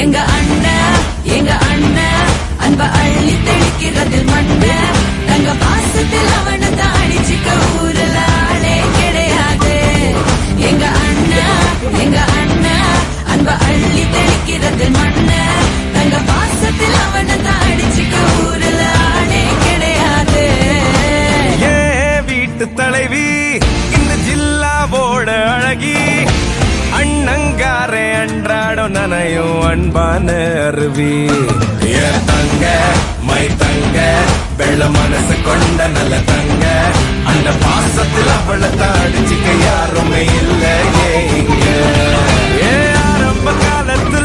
எங்க அண்ணன் அன்ப அள்ளி தெளிக்கிறதில் மண்ண தங்க பாசத்தில் அவனை தாடிச்சிக்க ஊரல ஆளே கிடையாது. எங்க அண்ணன் அன்ப அள்ளி தெளிக்கிறதில் மண்ண தங்க பாசத்தில் அவனை தாடிச்சிக்க ஊரல ஆளே கிடையாது. வீட்டு தலைவி இந்த ஜில்லாவோட அழகி அண்ணங்காரே அன்றாடம் நனையும் அன்பான அருவி. தங்க மை தங்க வெள்ள மனசு கொண்ட நல்ல தங்க அந்த பாசத்தில் அவளை தாடிச்சிக்க யாருமே இல்லையே இங்க. ஆரம்ப காலத்துல